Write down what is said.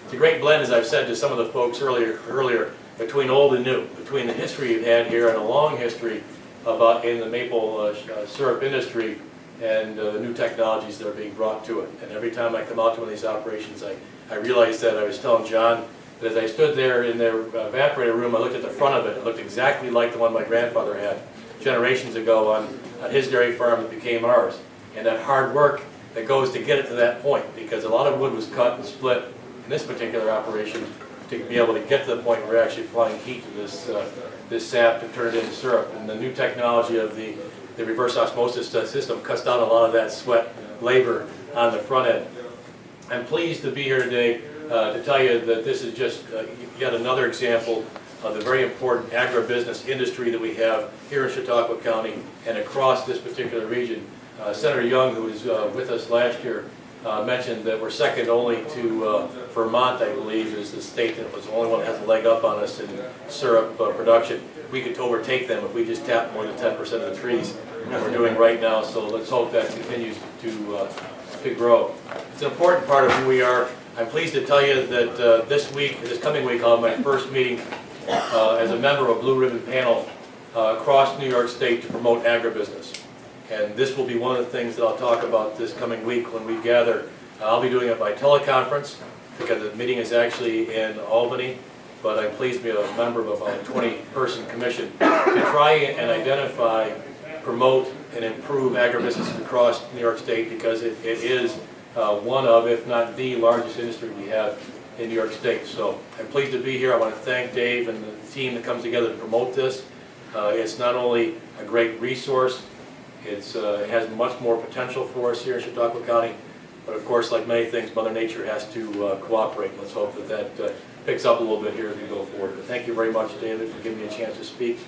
It's a great blend, as I've said to some of the folks earlier, between old and new, between the history you've had here and a long history about in the maple syrup industry and the new technologies that are being brought to it. And every time I come out to one of these operations, I realized that I was telling John that as I stood there in their evaporator room, I looked at the front of it. It looked exactly like the one my grandfather had generations ago on his dairy farm that became ours. And that hard work that goes to get it to that point, because a lot of wood was cut and split in this particular operation to be able to get to the point where we're actually applying heat to this sap to turn it into syrup. And the new technology of the reverse osmosis system cuts down a lot of that sweat labor on the front end. I'm pleased to be here today to tell you that this is just yet another example of the very important agribusiness industry that we have here in Chautauqua County and across this particular region. Senator Young, who was with us last year, mentioned that we're second only to Vermont, I believe, is the state that was the only one that has a leg up on us in syrup production. We could overtake them if we just tapped more than 10% of the trees that we're doing right now, so let's hope that continues to grow. It's an important part of who we are. I'm pleased to tell you that this coming week, I'll have my first meeting as a member of a Blue Ribbon panel across New York State to promote agribusiness. And this will be one of the things that I'll talk about this coming week when we gather. I'll be doing it by teleconference because the meeting is actually in Albany, but I'm pleased to be a member of about a 20-person commission to try and identify, promote, and improve agribusiness across New York State, because it is one of, if not the largest industry we have in New York State. So I'm pleased to be here. I want to thank Dave and the team that comes together to promote this. It's not only a great resource, it has much more potential for us here in Chautauqua County, but of course, like many things, Mother Nature has to cooperate. Let's hope that picks up a little bit here as we go forward. But thank you very much, David, for giving me a chance to speak.